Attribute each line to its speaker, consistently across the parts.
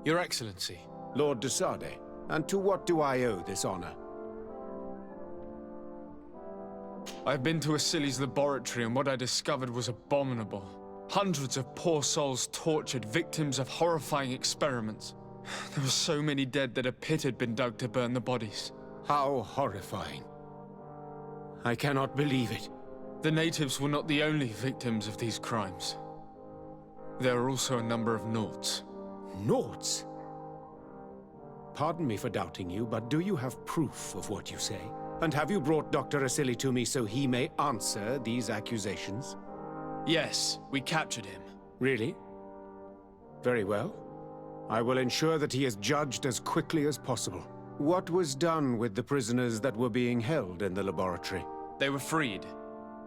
Speaker 1: Your Excellency.
Speaker 2: Lord de Sade, and to what do I owe this honor?
Speaker 1: I've been to Asili's laboratory and what I discovered was abominable. Hundreds of poor souls tortured, victims of horrifying experiments. There were so many dead that a pit had been dug to burn the bodies.
Speaker 2: How horrifying. I cannot believe it.
Speaker 1: The natives were not the only victims of these crimes. There are also a number of Nauts.
Speaker 2: Nauts? Pardon me for doubting you, but do you have proof of what you say? And have you brought Dr. Asili to me so he may answer these accusations?
Speaker 1: Yes, we captured him.
Speaker 2: Really? Very well. I will ensure that he is judged as quickly as possible. What was done with the prisoners that were being held in the laboratory?
Speaker 1: They were freed.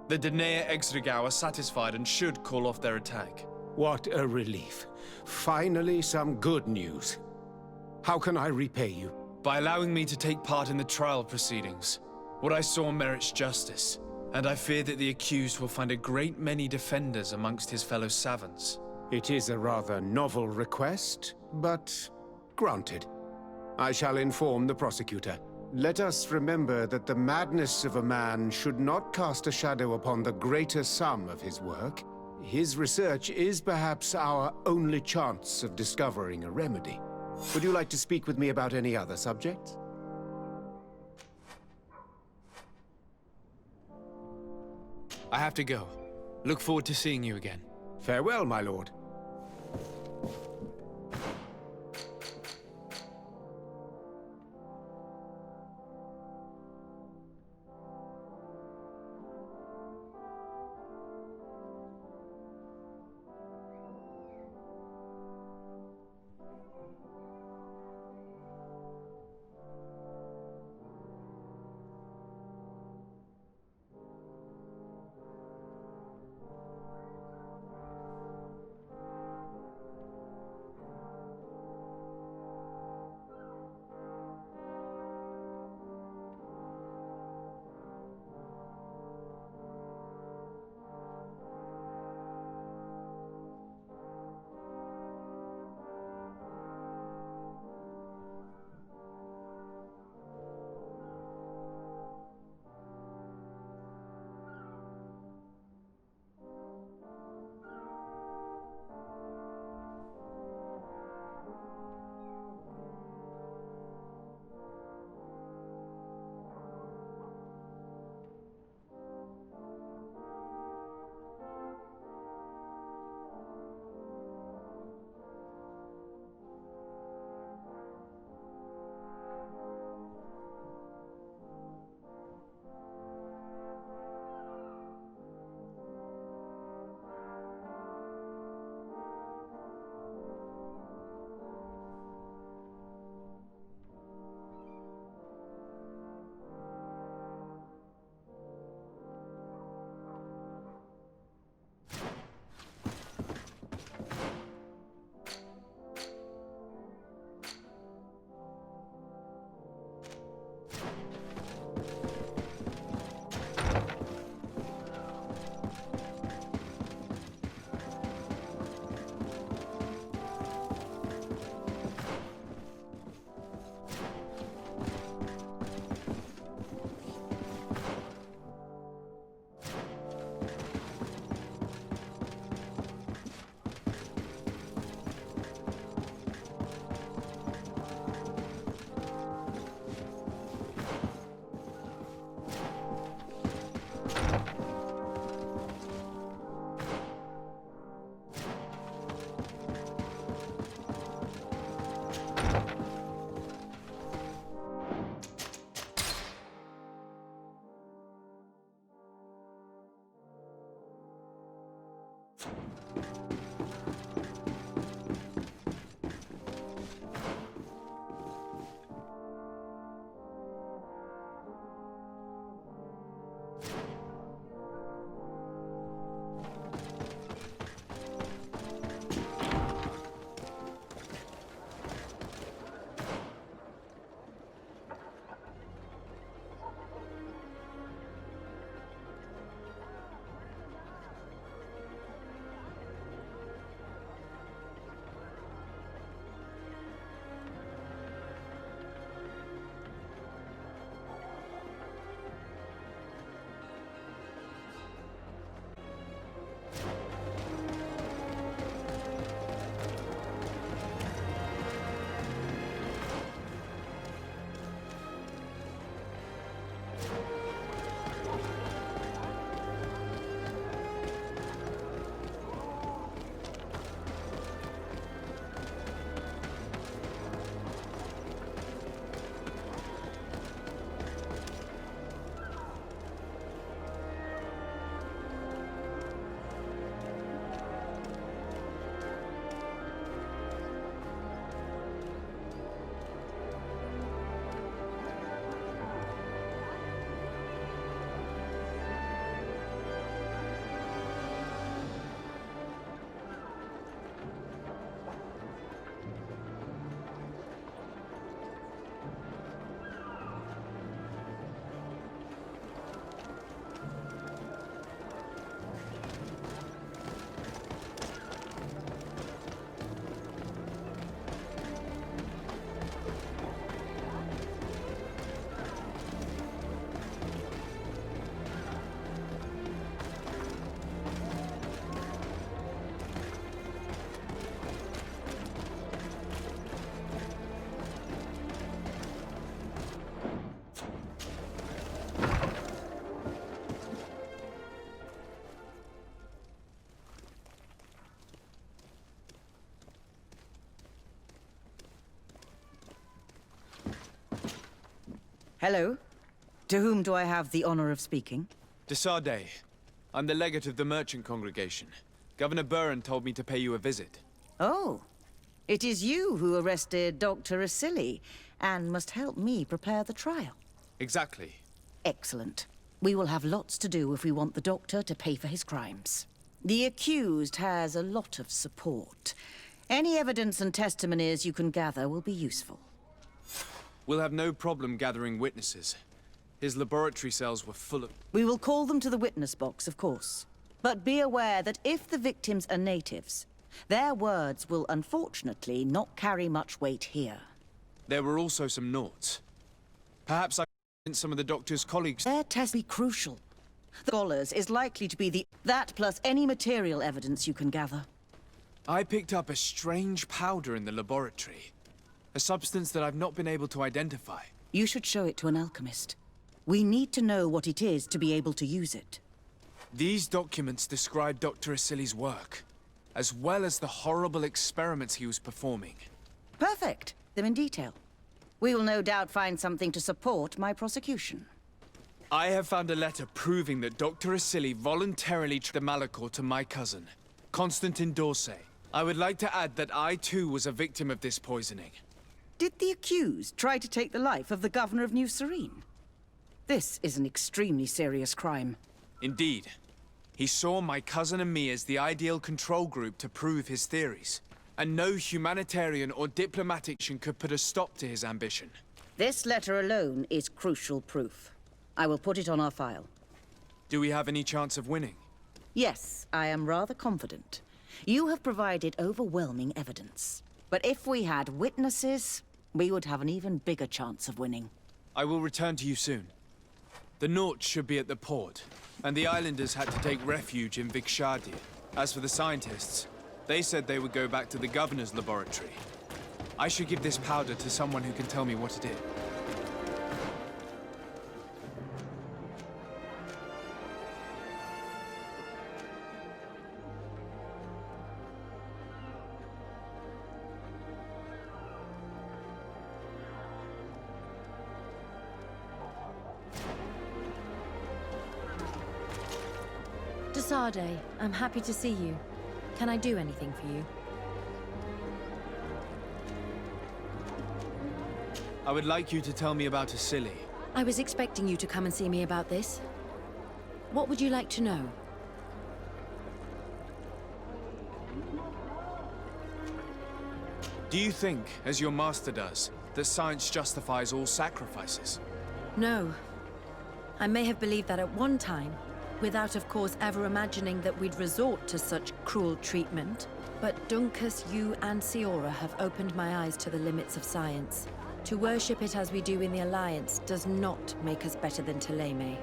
Speaker 1: The Denea Exregao are satisfied and should call off their attack.
Speaker 2: What a relief. Finally, some good news. How can I repay you?
Speaker 1: By allowing me to take part in the trial proceedings. What I saw merits justice, and I fear that the accused will find a great many defenders amongst his fellow savants.
Speaker 2: It is a rather novel request, but granted. I shall inform the prosecutor. Let us remember that the madness of a man should not cast a shadow upon the greater sum of his work. His research is perhaps our only chance of discovering a remedy. Would you like to speak with me about any other subjects?
Speaker 1: I have to go. Look forward to seeing you again.
Speaker 2: Farewell, my lord.
Speaker 3: Hello. To whom do I have the honor of speaking?
Speaker 1: Desarde. I'm the legate of the merchant congregation. Governor Buran told me to pay you a visit.
Speaker 3: Oh. It is you who arrested Dr. Asili and must help me prepare the trial.
Speaker 1: Exactly.
Speaker 3: Excellent. We will have lots to do if we want the doctor to pay for his crimes. The accused has a lot of support. Any evidence and testimonies you can gather will be useful.
Speaker 1: We'll have no problem gathering witnesses. His laboratory cells were full of...
Speaker 3: We will call them to the witness box, of course. But be aware that if the victims are natives, their words will unfortunately not carry much weight here.
Speaker 1: There were also some noughts. Perhaps I can some of the doctor's colleagues...
Speaker 3: Their test will be crucial. The scholars is likely to be that plus any material evidence you can gather.
Speaker 1: I picked up a strange powder in the laboratory. A substance that I've not been able to identify.
Speaker 3: You should show it to an alchemist. We need to know what it is to be able to use it.
Speaker 1: These documents describe Dr. Asili's work, as well as the horrible experiments he was performing.
Speaker 3: Perfect. Them in detail. We will no doubt find something to support my prosecution.
Speaker 1: I have found a letter proving that Dr. Asili voluntarily traded the Malachor to my cousin, Constantin Dorsey. I would like to add that I too was a victim of this poisoning.
Speaker 3: Did the accused try to take the life of the governor of New Serene? This is an extremely serious crime.
Speaker 1: Indeed. He saw my cousin and me as the ideal control group to prove his theories. And no humanitarian or diplomatic action could put a stop to his ambition.
Speaker 3: This letter alone is crucial proof. I will put it on our file.
Speaker 1: Do we have any chance of winning?
Speaker 3: Yes, I am rather confident. You have provided overwhelming evidence. But if we had witnesses, we would have an even bigger chance of winning.
Speaker 1: I will return to you soon. The Nauts should be at the port, and the islanders had to take refuge in Vikshadi. As for the scientists, they said they would go back to the governor's laboratory. I should give this powder to someone who can tell me what it is.
Speaker 4: Desarde, I'm happy to see you. Can I do anything for you?
Speaker 1: I would like you to tell me about Asili.
Speaker 4: I was expecting you to come and see me about this. What would you like to know?
Speaker 1: Do you think, as your master does, that science justifies all sacrifices?
Speaker 4: No. I may have believed that at one time, without of course ever imagining that we'd resort to such cruel treatment. But Dunkus, you and Siora have opened my eyes to the limits of science. To worship it as we do in the Alliance does not make us better than Teleme.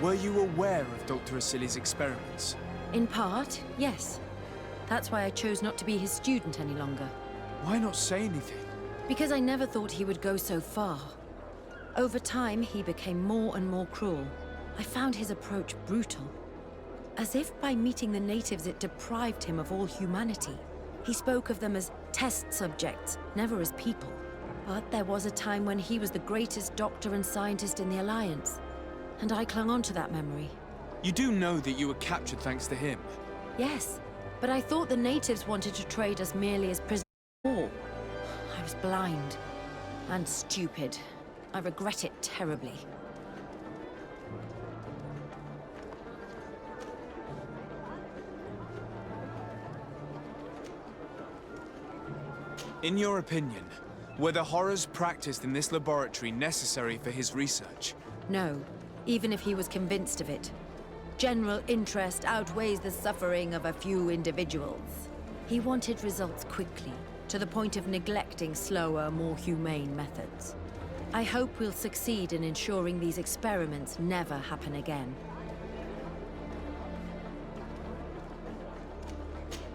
Speaker 1: Were you aware of Dr. Asili's experiments?
Speaker 4: In part, yes. That's why I chose not to be his student any longer.
Speaker 1: Why not say anything?
Speaker 4: Because I never thought he would go so far. Over time, he became more and more cruel. I found his approach brutal. As if by meeting the natives it deprived him of all humanity. He spoke of them as test subjects, never as people. But there was a time when he was the greatest doctor and scientist in the Alliance. And I clung on to that memory.
Speaker 1: You do know that you were captured thanks to him?
Speaker 4: Yes, but I thought the natives wanted to trade us merely as prisoners of war. I was blind and stupid. I regret it terribly.
Speaker 1: In your opinion, were the horrors practiced in this laboratory necessary for his research?
Speaker 4: No, even if he was convinced of it. General interest outweighs the suffering of a few individuals. He wanted results quickly, to the point of neglecting slower, more humane methods. I hope we'll succeed in ensuring these experiments never happen again.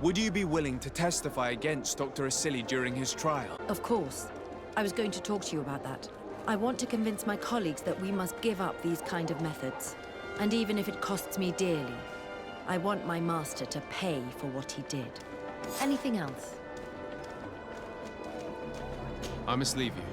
Speaker 1: Would you be willing to testify against Dr. Asili during his trial?
Speaker 4: Of course. I was going to talk to you about that. I want to convince my colleagues that we must give up these kind of methods. And even if it costs me dearly, I want my master to pay for what he did. Anything else?
Speaker 1: I must leave you.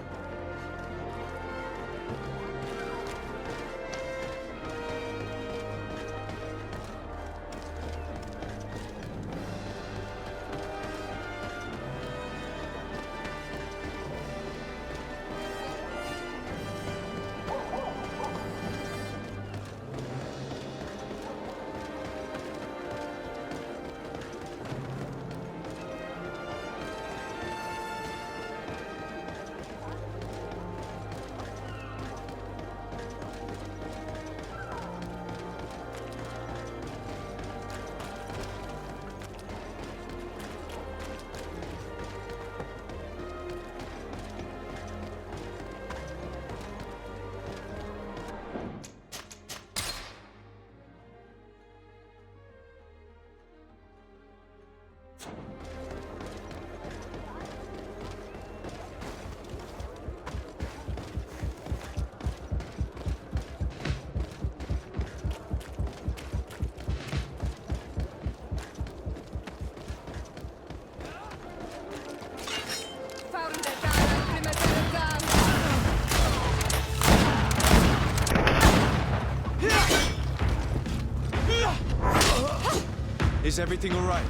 Speaker 1: Is everything all right?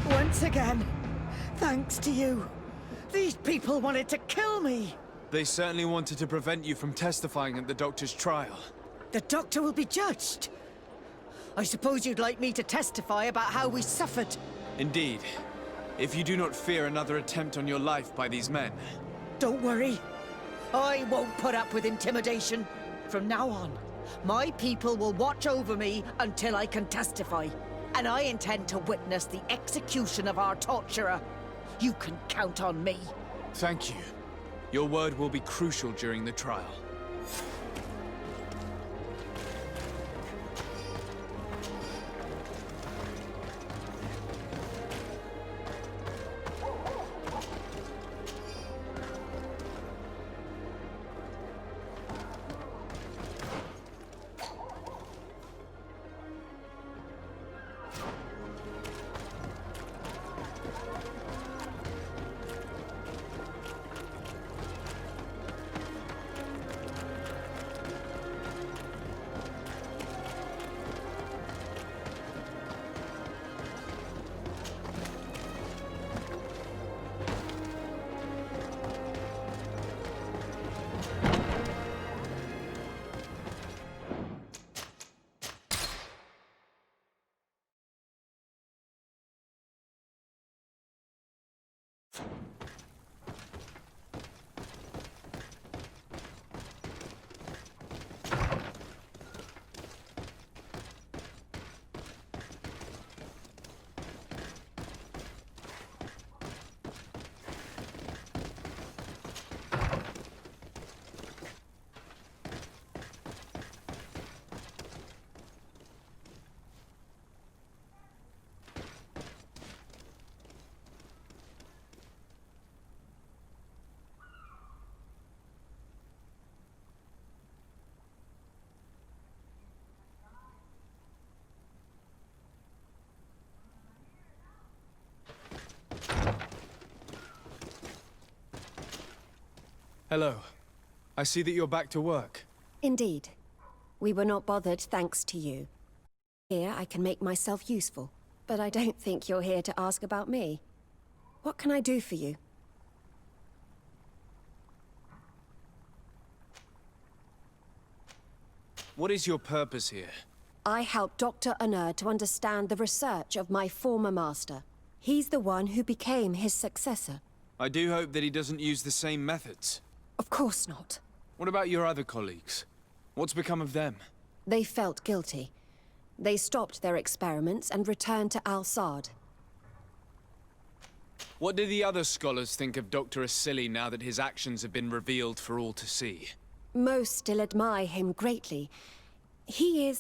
Speaker 3: Once again, thanks to you. These people wanted to kill me.
Speaker 1: They certainly wanted to prevent you from testifying at the Doctor's trial.
Speaker 3: The Doctor will be judged. I suppose you'd like me to testify about how we suffered.
Speaker 1: Indeed. If you do not fear another attempt on your life by these men.
Speaker 3: Don't worry. I won't put up with intimidation. From now on, my people will watch over me until I can testify. And I intend to witness the execution of our torturer. You can count on me.
Speaker 1: Thank you. Your word will be crucial during the trial. Hello. I see that you're back to work.
Speaker 4: Indeed. We were not bothered thanks to you. Here I can make myself useful, but I don't think you're here to ask about me. What can I do for you?
Speaker 1: What is your purpose here?
Speaker 4: I helped Dr. Unur to understand the research of my former master. He's the one who became his successor.
Speaker 1: I do hope that he doesn't use the same methods.
Speaker 4: Of course not.
Speaker 1: What about your other colleagues? What's become of them?
Speaker 4: They felt guilty. They stopped their experiments and returned to Al-Sad.
Speaker 1: What do the other scholars think of Dr. Asili now that his actions have been revealed for all to see?
Speaker 4: Most still admire him greatly. He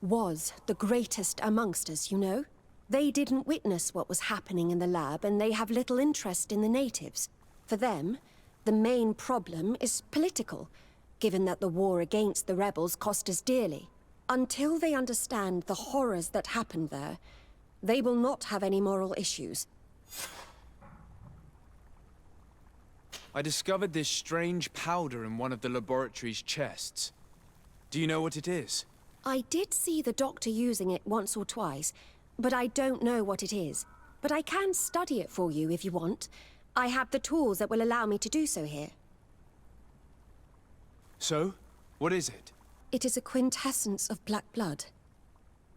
Speaker 4: was the greatest amongst us, you know? They didn't witness what was happening in the lab, and they have little interest in the natives. For them, the main problem is political, given that the war against the rebels cost us dearly. Until they understand the horrors that happened there, they will not have any moral issues.
Speaker 1: I discovered this strange powder in one of the laboratory's chests. Do you know what it is?
Speaker 5: I did see the doctor using it once or twice, but I don't know what it is. But I can study it for you if you want. I have the tools that will allow me to do so here.
Speaker 1: So? What is it?
Speaker 5: It is a quintessence of black blood.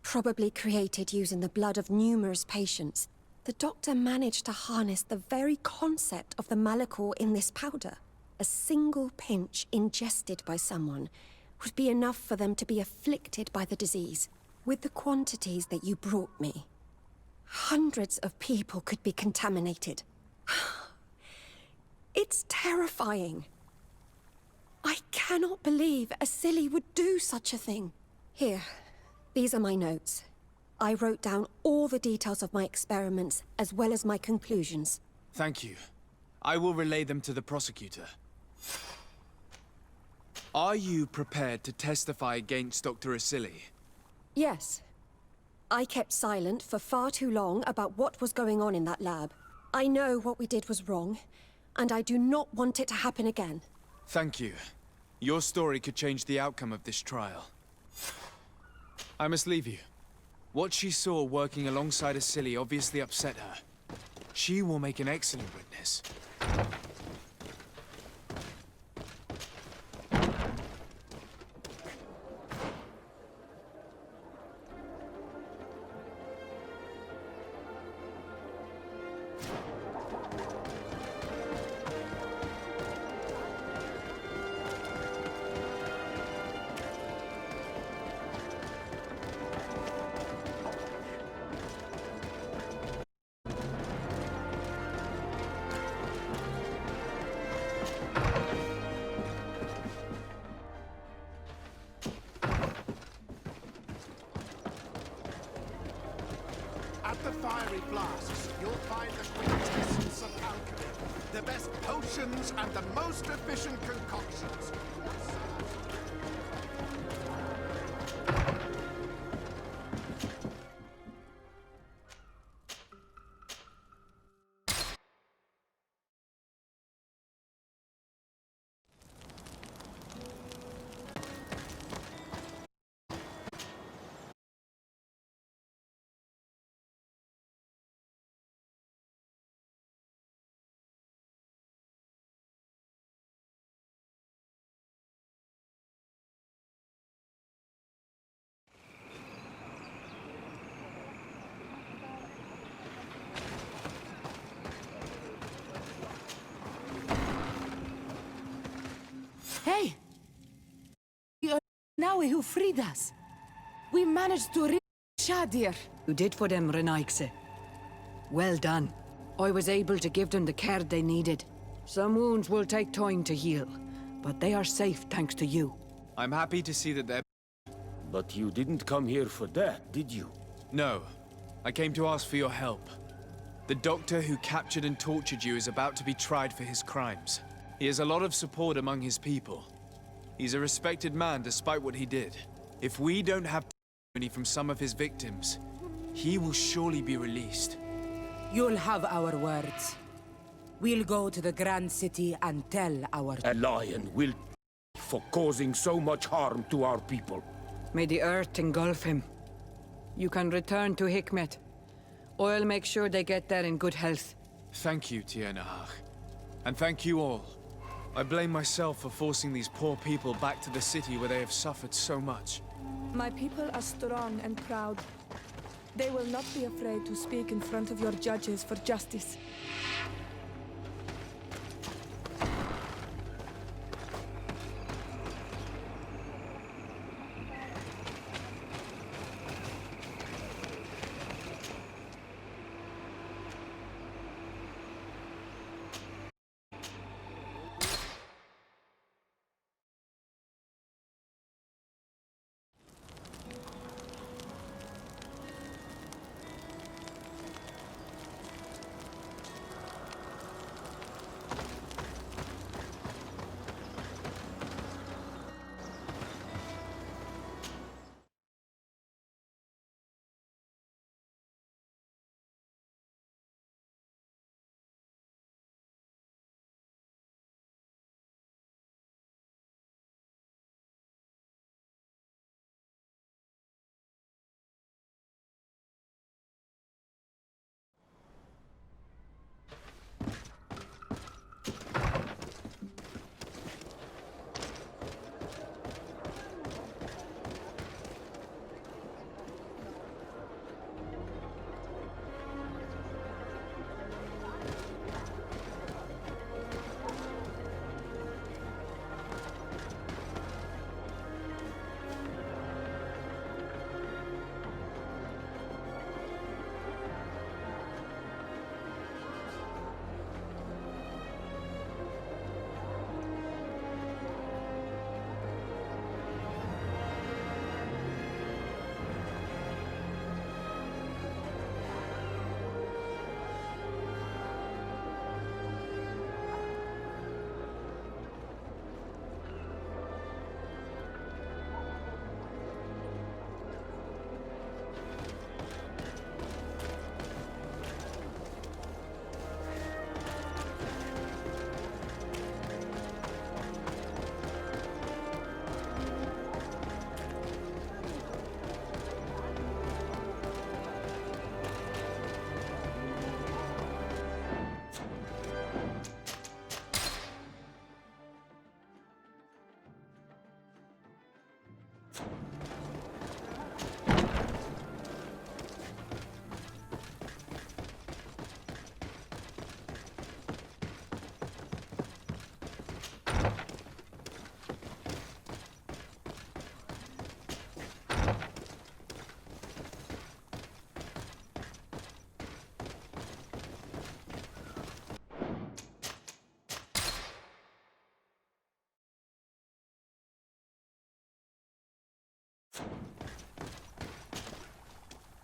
Speaker 5: Probably created using the blood of numerous patients. The doctor managed to harness the very concept of the Malachor in this powder. A single pinch ingested by someone would be enough for them to be afflicted by the disease. With the quantities that you brought me, hundreds of people could be contaminated. It's terrifying. I cannot believe a silly would do such a thing. Here, these are my notes. I wrote down all the details of my experiments, as well as my conclusions.
Speaker 1: Thank you. I will relay them to the prosecutor. Are you prepared to testify against Dr. Asili?
Speaker 5: Yes. I kept silent for far too long about what was going on in that lab. I know what we did was wrong, and I do not want it to happen again.
Speaker 1: Thank you. Your story could change the outcome of this trial. I must leave you. What she saw working alongside Asili obviously upset her. She will make an excellent witness.
Speaker 6: At the fiery flasks, you'll find the quintessence of alchemy. The best potions and the most efficient concoctions.
Speaker 7: Hey! You're now who freed us. We managed to reach Shadir.
Speaker 8: You did for them, Renaigse. Well done. I was able to give them the care they needed. Some wounds will take time to heal, but they are safe thanks to you.
Speaker 1: I'm happy to see that they're...
Speaker 9: But you didn't come here for that, did you?
Speaker 1: No. I came to ask for your help. The doctor who captured and tortured you is about to be tried for his crimes. He has a lot of support among his people. He's a respected man despite what he did. If we don't have testimony from some of his victims, he will surely be released.
Speaker 7: You'll have our words. We'll go to the Grand City and tell our...
Speaker 9: A lion will for causing so much harm to our people.
Speaker 8: May the earth engulf him. You can return to Hikmet. I'll make sure they get there in good health.
Speaker 1: Thank you, Tiernahach. And thank you all. I blame myself for forcing these poor people back to the city where they have suffered so much.
Speaker 10: My people are strong and proud. They will not be afraid to speak in front of your judges for justice.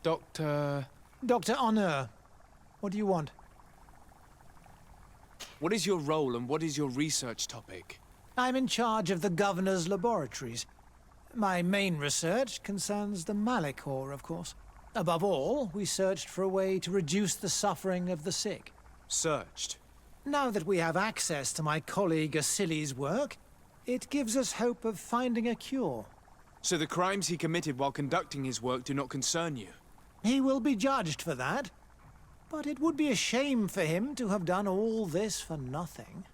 Speaker 1: Doctor...
Speaker 11: Dr. Honor, what do you want?
Speaker 1: What is your role and what is your research topic?
Speaker 11: I'm in charge of the Governor's laboratories. My main research concerns the Malachor, of course. Above all, we searched for a way to reduce the suffering of the sick.
Speaker 1: Searched?
Speaker 11: Now that we have access to my colleague Asili's work, it gives us hope of finding a cure.
Speaker 1: So the crimes he committed while conducting his work do not concern you?
Speaker 11: He will be judged for that. But it would be a shame for him to have done all this for nothing.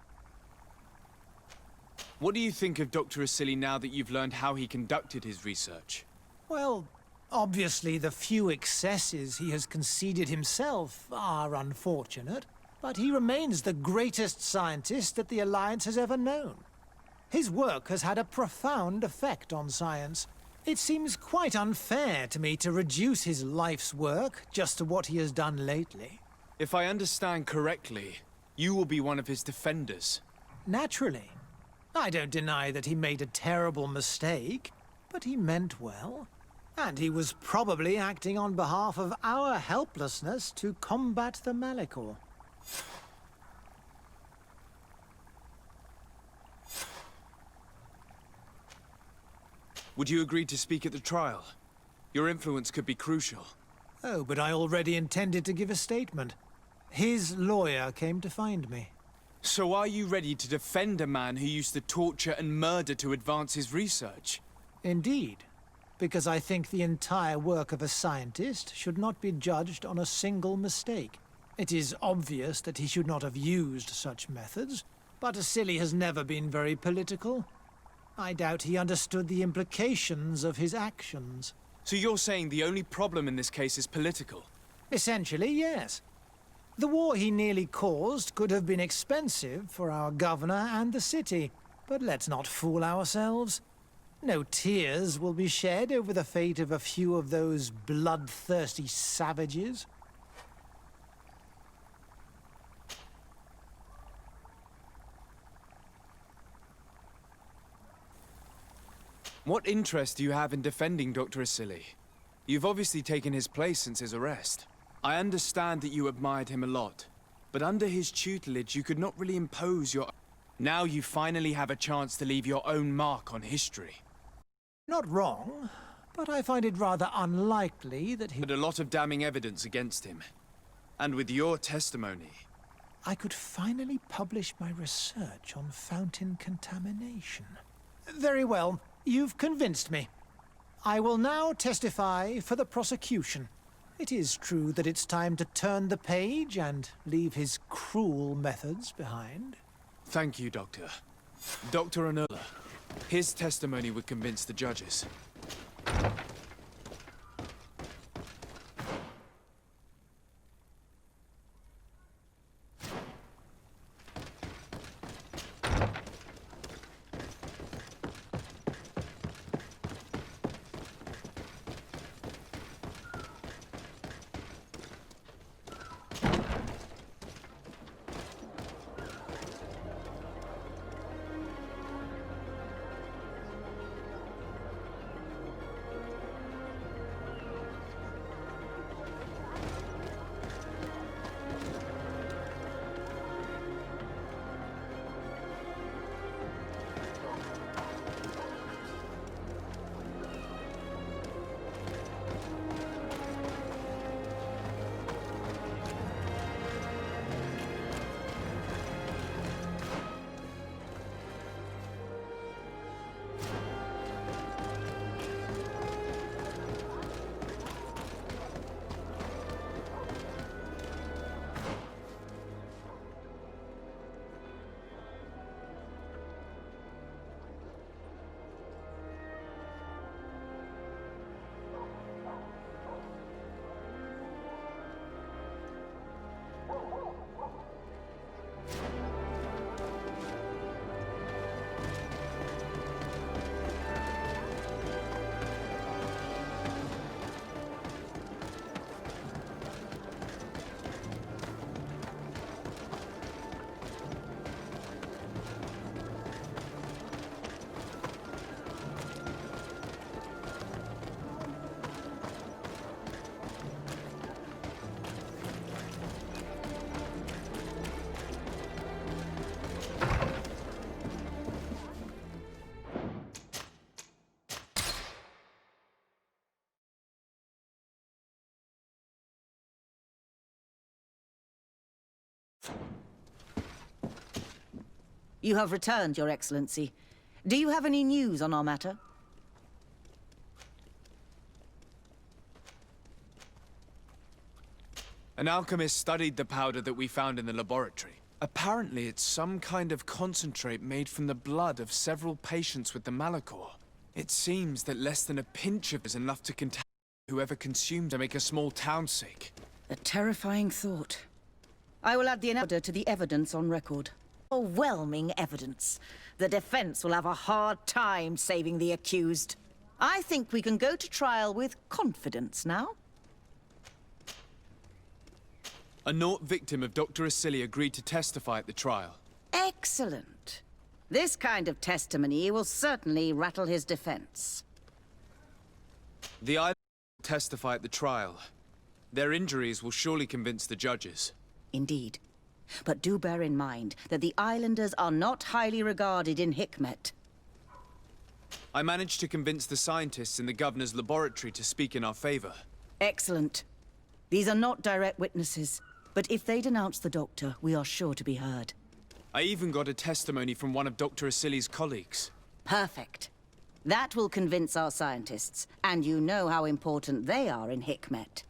Speaker 1: What do you think of Dr. Asili now that you've learned how he conducted his research?
Speaker 11: Well, obviously the few excesses he has conceded himself are unfortunate, but he remains the greatest scientist that the Alliance has ever known. His work has had a profound effect on science. It seems quite unfair to me to reduce his life's work just to what he has done lately.
Speaker 1: If I understand correctly, you will be one of his defenders.
Speaker 11: Naturally. I don't deny that he made a terrible mistake, but he meant well. And he was probably acting on behalf of our helplessness to combat the Malachor.
Speaker 1: Would you agree to speak at the trial? Your influence could be crucial.
Speaker 11: Oh, but I already intended to give a statement. His lawyer came to find me.
Speaker 1: So are you ready to defend a man who used to torture and murder to advance his research?
Speaker 11: Indeed, because I think the entire work of a scientist should not be judged on a single mistake. It is obvious that he should not have used such methods, but Asili has never been very political. I doubt he understood the implications of his actions.
Speaker 1: So you're saying the only problem in this case is political?
Speaker 11: Essentially, yes. The war he nearly caused could have been expensive for our governor and the city, but let's not fool ourselves. No tears will be shed over the fate of a few of those bloodthirsty savages.
Speaker 1: What interest do you have in defending Dr. Asili? You've obviously taken his place since his arrest. I understand that you admired him a lot, but under his tutelage you could not really impose your... Now you finally have a chance to leave your own mark on history.
Speaker 11: Not wrong, but I find it rather unlikely that he...
Speaker 1: But a lot of damning evidence against him. And with your testimony...
Speaker 11: I could finally publish my research on fountain contamination. Very well. You've convinced me. I will now testify for the prosecution. It is true that it's time to turn the page and leave his cruel methods behind.
Speaker 1: Thank you, Doctor. Dr. Anula. His testimony would convince the judges.
Speaker 3: You have returned, Your Excellency. Do you have any news on our matter?
Speaker 1: An alchemist studied the powder that we found in the laboratory. Apparently, it's some kind of concentrate made from the blood of several patients with the Malachor. It seems that less than a pinch of it is enough to contaminate whoever consumed to make a small town sick.
Speaker 3: A terrifying thought. I will add the order to the evidence on record. Overwhelming evidence. The defense will have a hard time saving the accused. I think we can go to trial with confidence now.
Speaker 1: A Naut victim of Dr. Asili agreed to testify at the trial.
Speaker 3: Excellent. This kind of testimony will certainly rattle his defense.
Speaker 1: The islanders will testify at the trial. Their injuries will surely convince the judges.
Speaker 3: Indeed. But do bear in mind that the islanders are not highly regarded in Hikmet.
Speaker 1: I managed to convince the scientists in the governor's laboratory to speak in our favor.
Speaker 3: Excellent. These are not direct witnesses, but if they denounce the doctor, we are sure to be heard.
Speaker 1: I even got a testimony from one of Dr. Asili's colleagues.
Speaker 3: Perfect. That will convince our scientists, and you know how important they are in Hikmet.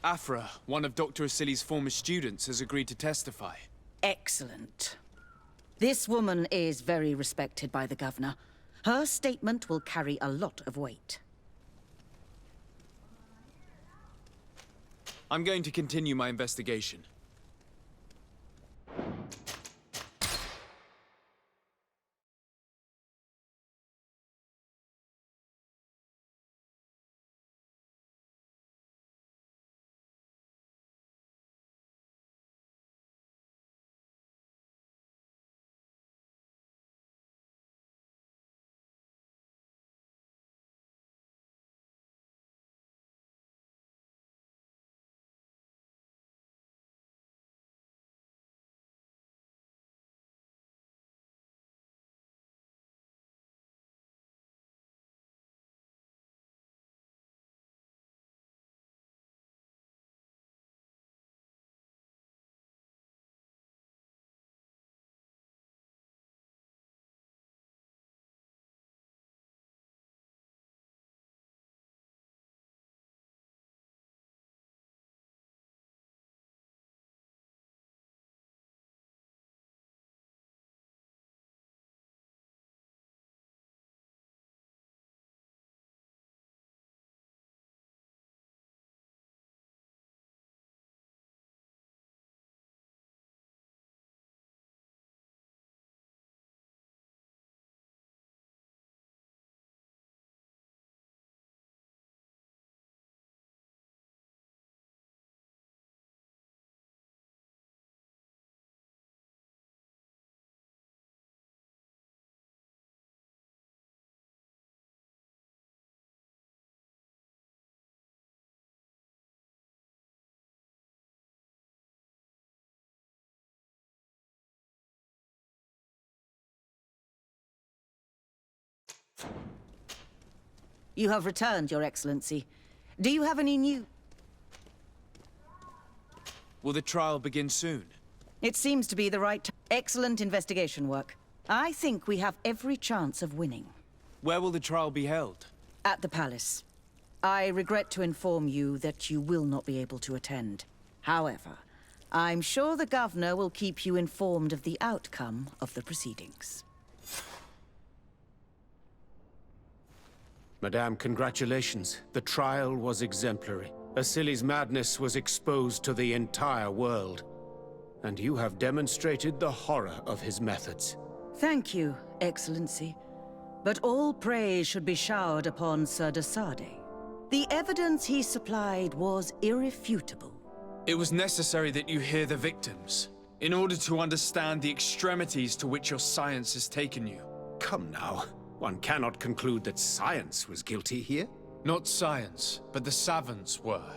Speaker 1: Afra, one of Dr. Asili's former students, has agreed to testify.
Speaker 3: Excellent. This woman is very respected by the governor. Her statement will carry a lot of weight.
Speaker 1: I'm going to continue my investigation.
Speaker 3: You have returned, Your Excellency. Do you have any new...
Speaker 1: Will the trial begin soon?
Speaker 3: It seems to be the right... Excellent investigation work. I think we have every chance of winning.
Speaker 1: Where will the trial be held?
Speaker 3: At the palace. I regret to inform you that you will not be able to attend. However, I'm sure the governor will keep you informed of the outcome of the proceedings.
Speaker 2: Madame, congratulations. The trial was exemplary. Asili's madness was exposed to the entire world. And you have demonstrated the horror of his methods.
Speaker 3: Thank you, Excellency. But all praise should be showered upon Sir Desade. The evidence he supplied was irrefutable.
Speaker 1: It was necessary that you hear the victims, in order to understand the extremities to which your science has taken you.
Speaker 2: Come now. One cannot conclude that science was guilty here.
Speaker 1: Not science, but the savants were.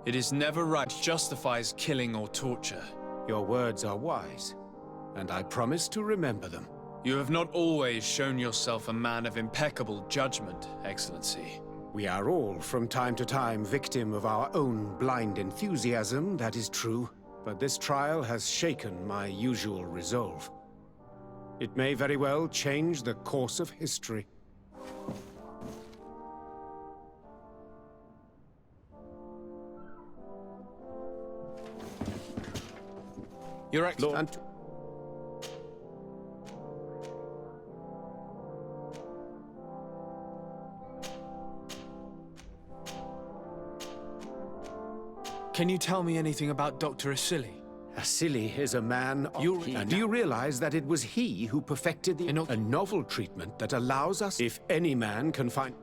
Speaker 1: It is never right justifies killing or torture.
Speaker 2: Your words are wise, and I promise to remember them.
Speaker 1: You have not always shown yourself a man of impeccable judgment, Excellency.
Speaker 2: We are all, from time to time, victim of our own blind enthusiasm, that is true. But this trial has shaken my usual resolve. It may very well change the course of history.
Speaker 1: Your Excellency. Can you tell me anything about Dr. Asili?
Speaker 2: Asili is a man of... And do you realize that it was he who perfected a novel treatment that allows us, if any man can find...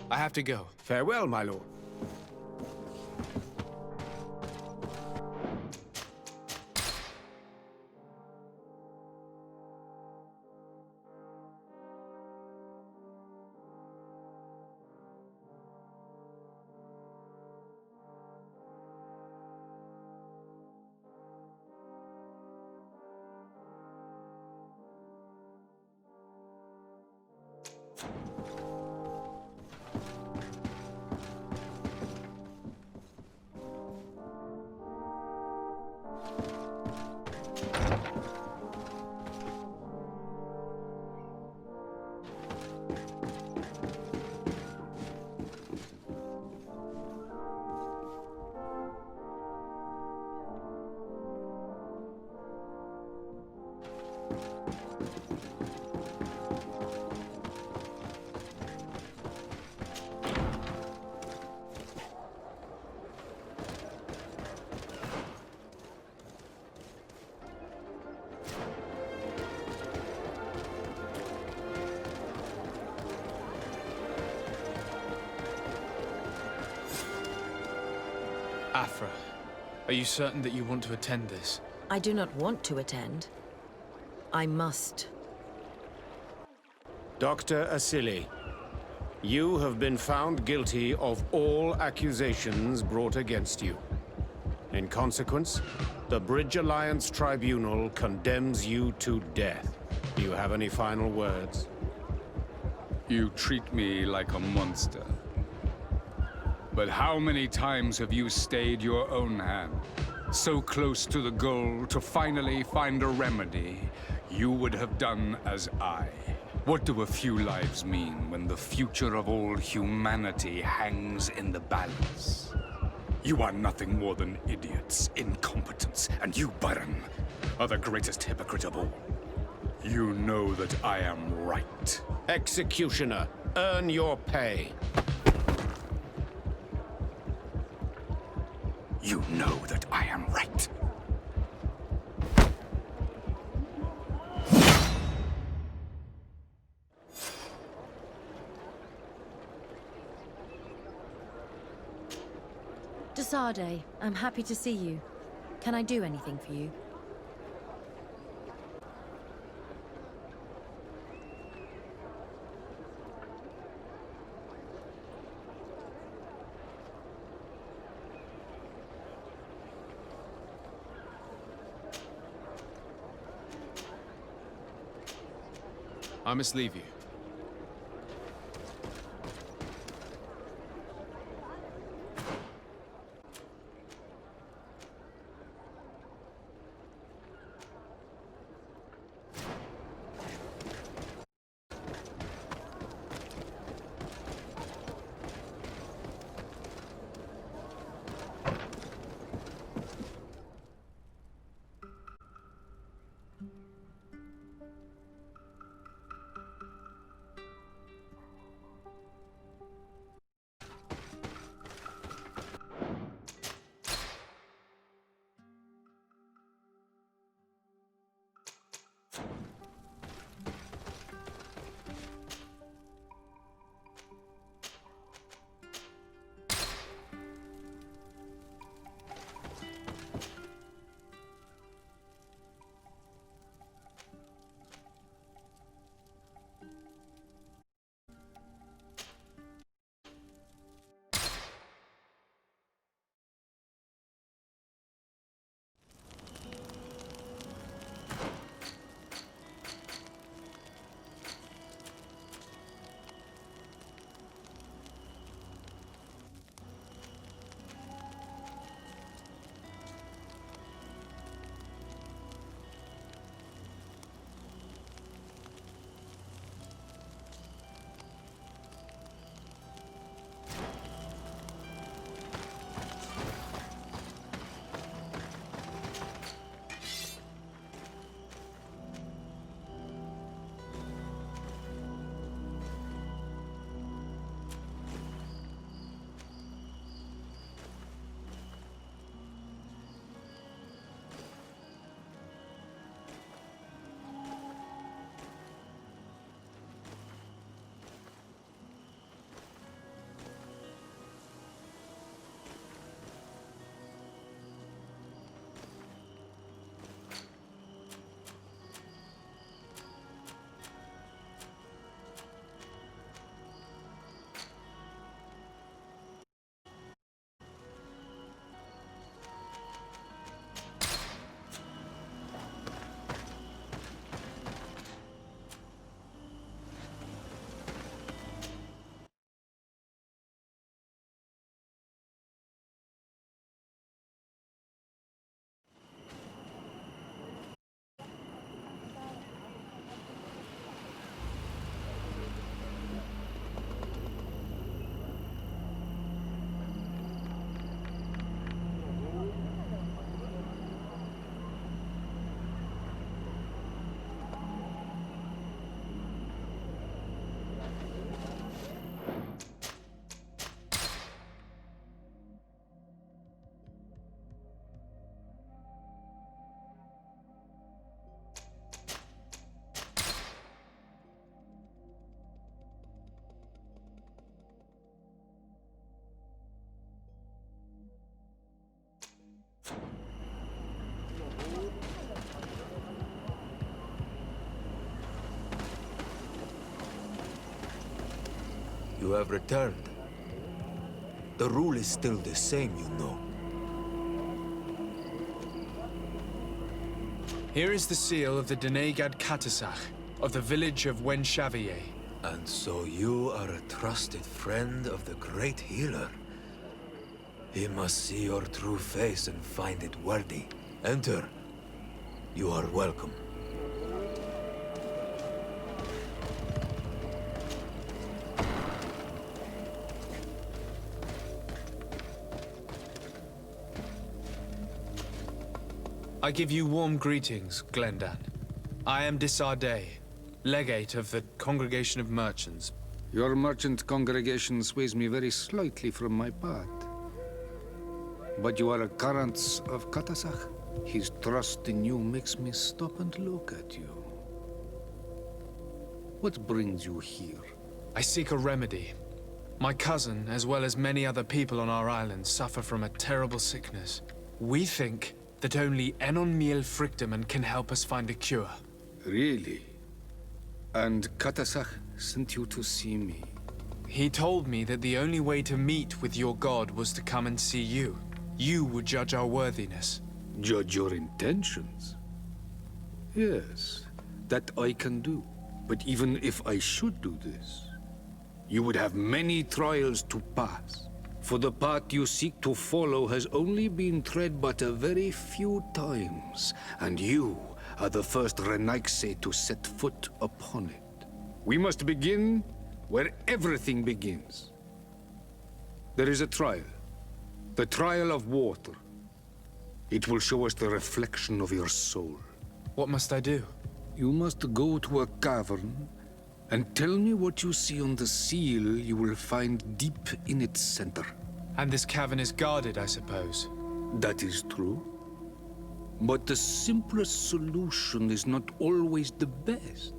Speaker 1: I have to go.
Speaker 2: Farewell, my lord.
Speaker 1: Afra, are you certain that you want to attend this?
Speaker 4: I do not want to attend. I must.
Speaker 2: Dr. Asili, you have been found guilty of all accusations brought against you. In consequence, the Bridge Alliance Tribunal condemns you to death. Do you have any final words?
Speaker 9: You treat me like a monster. But how many times have you stayed your own hand? So close to the goal to finally find a remedy, you would have done as I. What do a few lives mean when the future of all humanity hangs in the balance? You are nothing more than idiots, incompetents, and you, Byron, are the greatest hypocrite of all. You know that I am right.
Speaker 2: Executioner, earn your pay.
Speaker 9: You know that I am right.
Speaker 4: Desade, I'm happy to see you. Can I do anything for you?
Speaker 1: I must leave you.
Speaker 12: You have returned. The rule is still the same, you know.
Speaker 1: Here is the seal of the Denegad Katasach, of the village of Wenchavier.
Speaker 12: And so you are a trusted friend of the great healer. He must see your true face and find it worthy. Enter. You are welcome.
Speaker 1: I give you warm greetings, Glendan. I am Disarday, legate of the Congregation of Merchants.
Speaker 9: Your merchant congregation sways me very slightly from my path. But you are a current of Katasach. His trust in you makes me stop and look at you. What brings you here?
Speaker 1: I seek a remedy. My cousin, as well as many other people on our island, suffer from a terrible sickness. We think that only Enon Miel Frictamen can help us find a cure.
Speaker 9: Really? And Katasach sent you to see me?
Speaker 1: He told me that the only way to meet with your god was to come and see you. You would judge our worthiness.
Speaker 9: Judge your intentions? Yes, that I can do. But even if I should do this, you would have many trials to pass. For the path you seek to follow has only been tread but a very few times, and you are the first Renaigse to set foot upon it. We must begin where everything begins. There is a trial. The trial of water. It will show us the reflection of your soul.
Speaker 1: What must I do?
Speaker 9: You must go to a cavern and tell me what you see on the seal you will find deep in its center.
Speaker 1: And this cavern is guarded, I suppose.
Speaker 9: That is true. But the simplest solution is not always the best.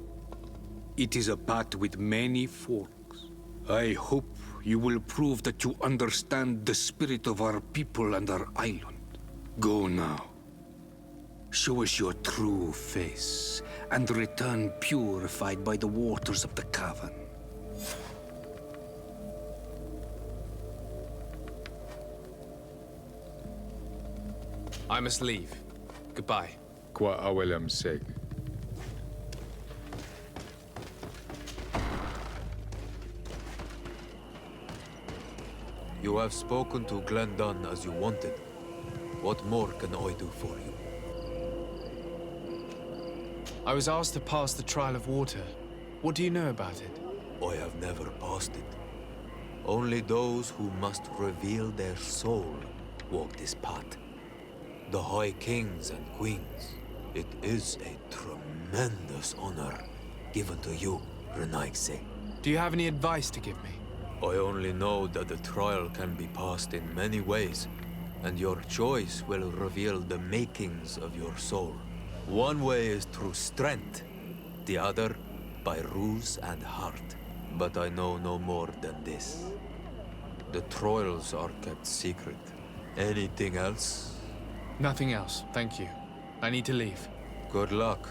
Speaker 9: It is a path with many forks. I hope you will prove that you understand the spirit of our people and our island. Go now. Show us your true face, and return purified by the waters of the cavern.
Speaker 1: I must leave. Goodbye.
Speaker 9: Qua awelem seg.
Speaker 12: You have spoken to Glendan as you wanted. What more can I do for you?
Speaker 1: I was asked to pass the trial of water. What do you know about it?
Speaker 12: I have never passed it. Only those who must reveal their soul walk this path. The High Kings and Queens. It is a tremendous honor given to you, Renaigse.
Speaker 1: Do you have any advice to give me?
Speaker 12: I only know that the trial can be passed in many ways, and your choice will reveal the makings of your soul. One way is through strength, the other by ruse and heart. But I know no more than this. The trials are kept secret. Anything else?
Speaker 1: Nothing else, thank you. I need to leave.
Speaker 12: Good luck.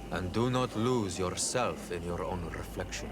Speaker 12: And do not lose yourself in your own reflection.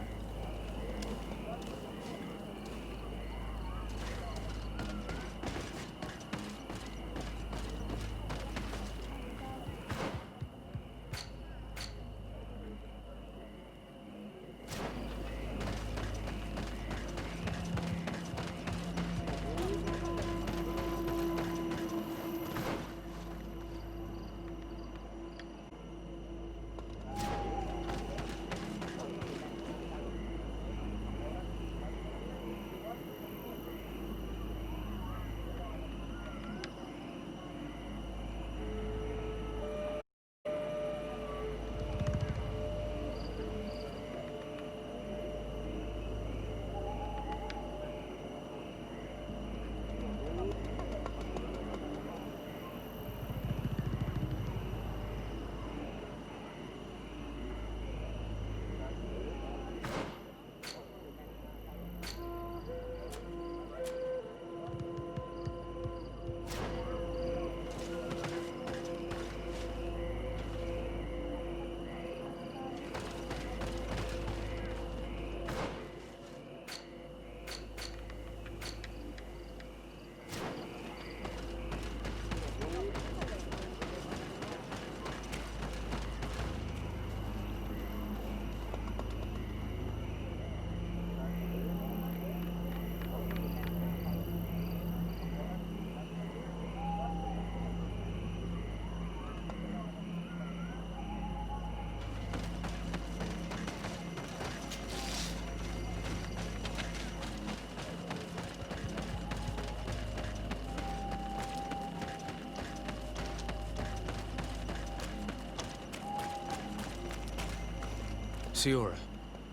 Speaker 1: Siora,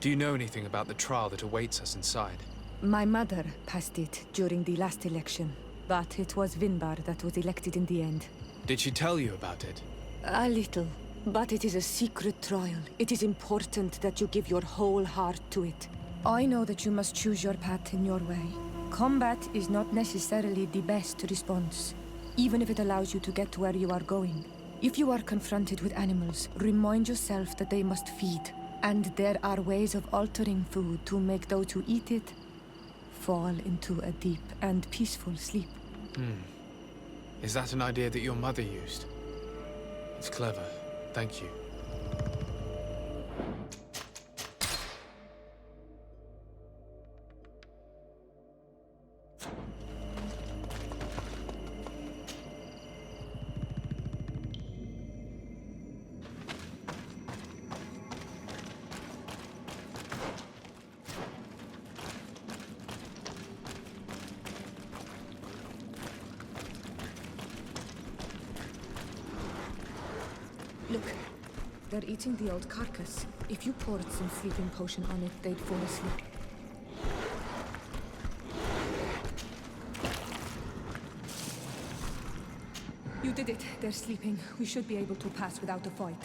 Speaker 1: do you know anything about the trial that awaits us inside?
Speaker 10: My mother passed it during the last election, but it was Vinbar that was elected in the end.
Speaker 1: Did she tell you about it?
Speaker 10: A little, but it is a secret trial. It is important that you give your whole heart to it. I know that you must choose your path in your way. Combat is not necessarily the best response, even if it allows you to get to where you are going. If you are confronted with animals, remind yourself that they must feed, and there are ways of altering food to make those who eat it fall into a deep and peaceful sleep.
Speaker 1: Is that an idea that your mother used? It's clever. Thank you.
Speaker 10: Look, they're eating the old carcass. If you poured some sleeping potion on it, they'd fall asleep. You did it. They're sleeping. We should be able to pass without a fight.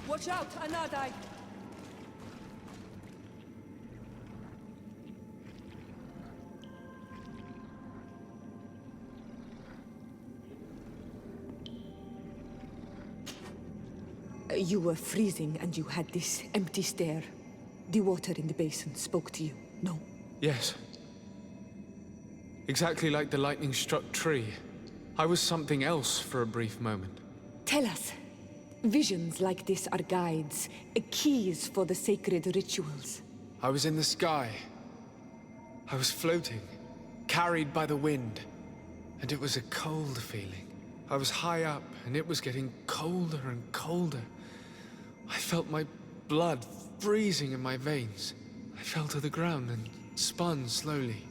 Speaker 10: Watch out, Anadai! You were freezing and you had this empty stare. The water in the basin spoke to you, no?
Speaker 1: Yes. Exactly like the lightning-struck tree. I was something else for a brief moment.
Speaker 10: Tell us. Visions like this are guides, keys for the sacred rituals.
Speaker 1: I was in the sky. I was floating, carried by the wind. And it was a cold feeling. I was high up, and it was getting colder and colder. I felt my blood freezing in my veins. I fell to the ground and spun slowly.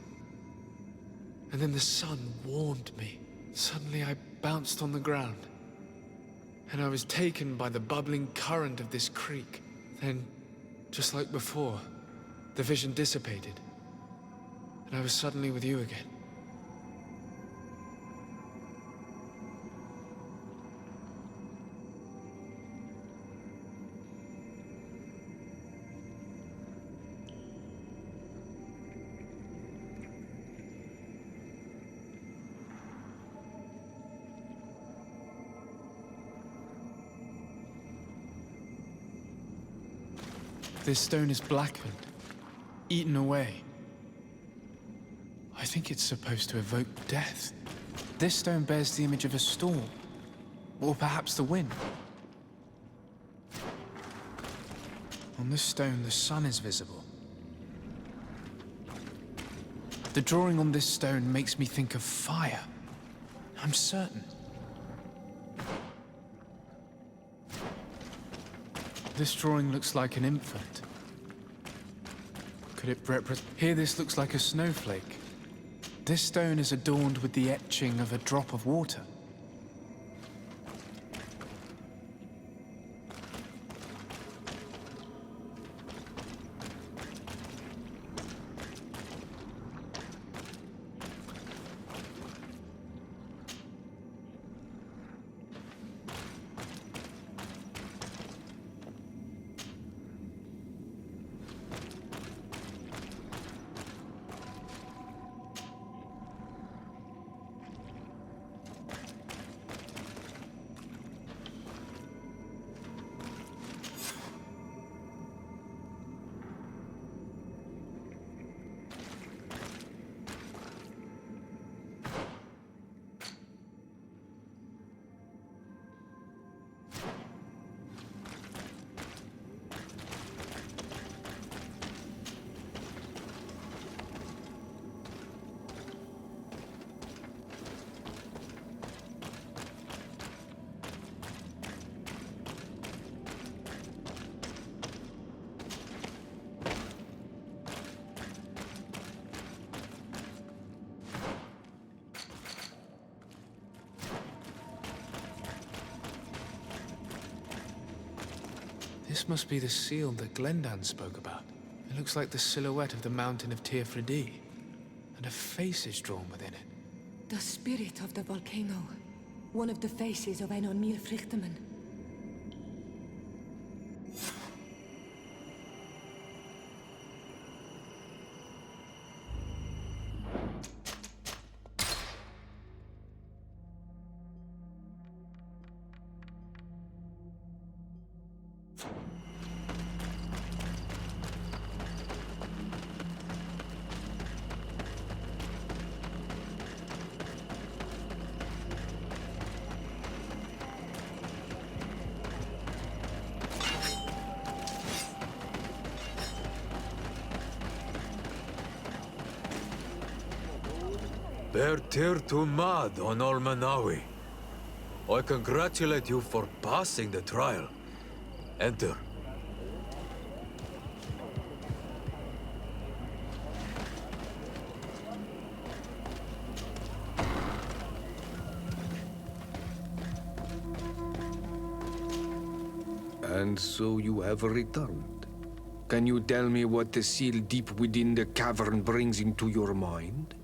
Speaker 1: And then the sun warmed me. Suddenly I bounced on the ground. And I was taken by the bubbling current of this creek. Then, just like before, the vision dissipated. And I was suddenly with you again. This stone is blackened, eaten away. I think it's supposed to evoke death. This stone bears the image of a storm, or perhaps the wind. On this stone, the sun is visible. The drawing on this stone makes me think of fire. I'm certain. This drawing looks like an infant. Could it represent... Here this looks like a snowflake.
Speaker 13: This stone is adorned with the etching of a drop of water. This must be the seal that Glendan spoke about. It looks like the silhouette of the mountain of Tearfredi, and a face is drawn within it.
Speaker 10: The spirit of the volcano. One of the faces of Einar Mýrfryktaman.
Speaker 12: Bertir to Mad on Olmanawi. I congratulate you for passing the trial. Enter.
Speaker 14: And so you have returned. Can you tell me what the seal deep within the cavern brings into your mind?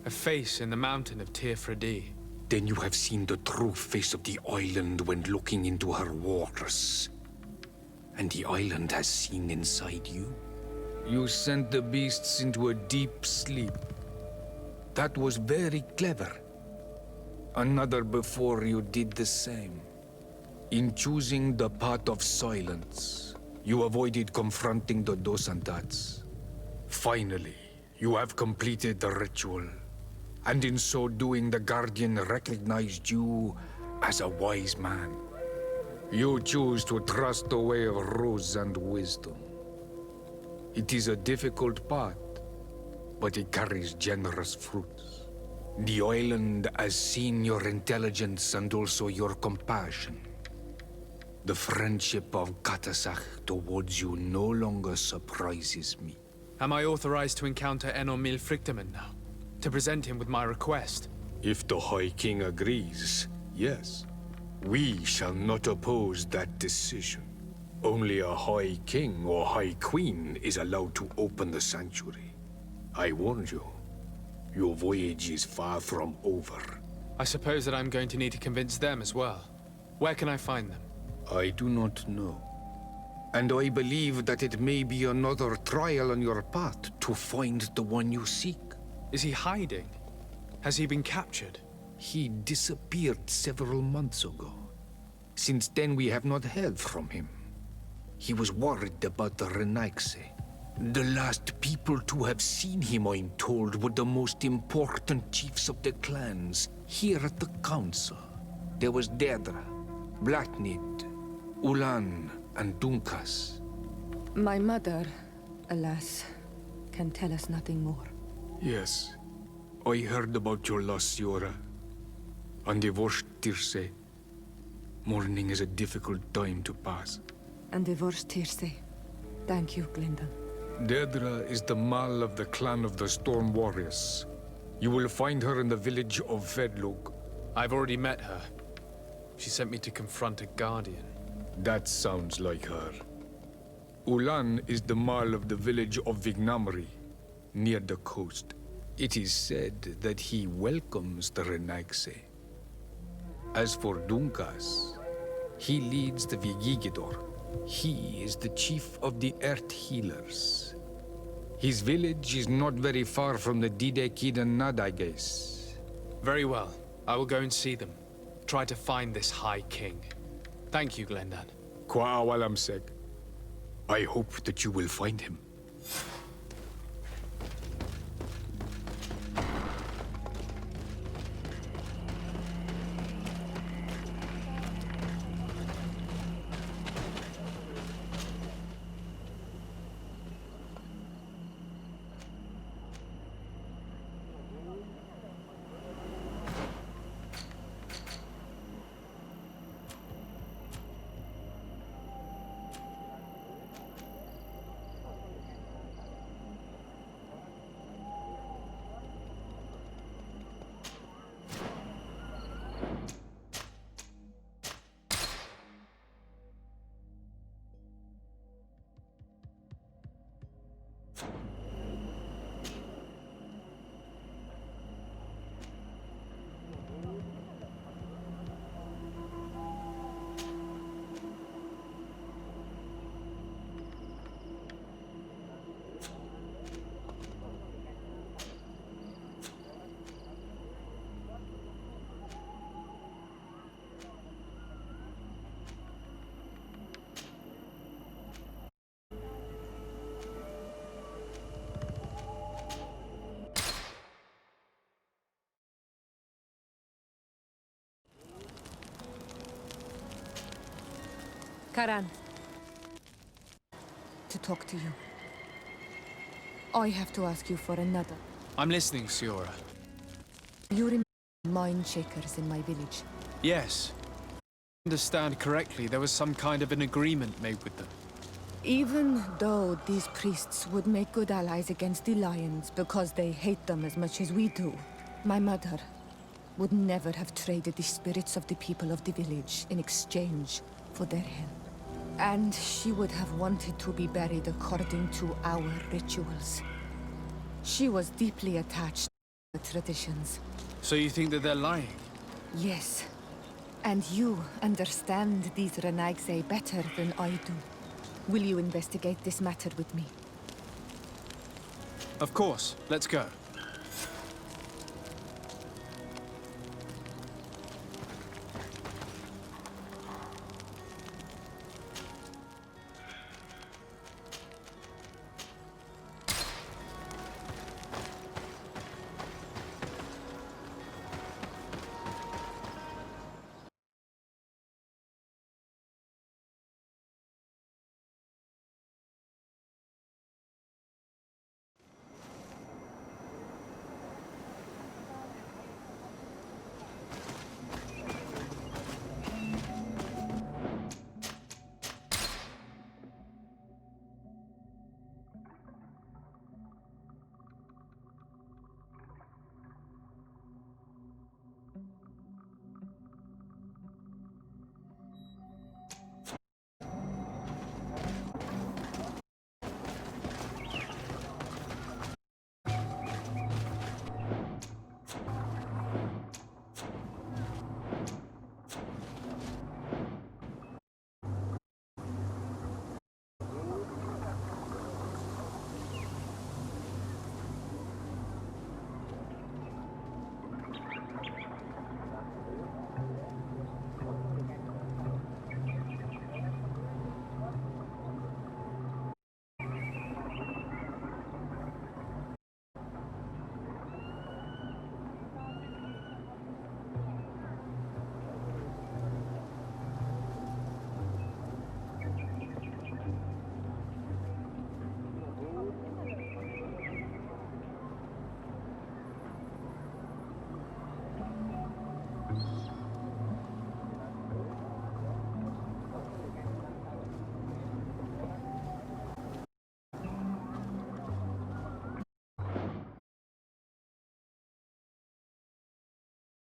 Speaker 1: A face in the mountain of Tearfredi.
Speaker 14: Then you have seen the true face of the island when looking into her waters. And the island has seen inside you. You sent the beasts into a deep sleep. That was very clever. Another before you did the same. In choosing the path of silence, you avoided confronting the Dosantats. Finally, you have completed the ritual. And in so doing, the Guardian recognized you as a wise man. You choose to trust the way of rules and wisdom. It is a difficult path, but it carries generous fruits. The island has seen your intelligence and also your compassion. The friendship of Katasach towards you no longer surprises me.
Speaker 1: Am I authorized to encounter Einar Mýrfryktaman now? To present him with my request?
Speaker 14: If the High King agrees, yes. We shall not oppose that decision. Only a High King or High Queen is allowed to open the sanctuary. I warned you. Your voyage is far from over.
Speaker 1: I suppose that I'm going to need to convince them as well. Where can I find them?
Speaker 14: I do not know. And I believe that it may be another trial on your path to find the one you seek.
Speaker 1: Is he hiding? Has he been captured?
Speaker 14: He disappeared several months ago. Since then, we have not heard from him. He was worried about the Renaigse. The last people to have seen him, I'm told, were the most important chiefs of the clans here at the council. There was Deirdre, Blatnid, Ulan, and Dunkas.
Speaker 10: My mother, alas, can tell us nothing more.
Speaker 14: Yes. I heard about your loss, Yora. And divorced Tirce. Mourning is a difficult time to pass.
Speaker 10: And divorced Tirce. Thank you, Glinda.
Speaker 14: Deirdre is the Mal of the clan of the Storm Warriors. You will find her in the village of Vedlug.
Speaker 13: I've already met her. She sent me to confront a guardian.
Speaker 14: That sounds like her. Ulan is the Marl of the village of Vignamri, near the coast. It is said that he welcomes the Renaigse. As for Dunkas, he leads the Vigigidor. He is the chief of the Earth Healers. His village is not very far from the Didekidan Nadages.
Speaker 13: Very well. I will go and see them. Try to find this High King. Thank you, Glendan.
Speaker 14: Kwa'awalamseg. I hope that you will find him.
Speaker 10: Karan. To talk to you. I have to ask you for another.
Speaker 13: I'm listening, Siora.
Speaker 10: You remember mind shakers in my village?
Speaker 13: Yes. If I understand correctly, there was some kind of an agreement made with them.
Speaker 10: Even though these priests would make good allies against the Lions because they hate them as much as we do, my mother would never have traded the spirits of the people of the village in exchange for their help. And she would have wanted to be buried according to our rituals. She was deeply attached to the traditions.
Speaker 13: So you think that they're lying?
Speaker 10: Yes. And you understand these Renaigse better than I do. Will you investigate this matter with me?
Speaker 13: Of course. Let's go.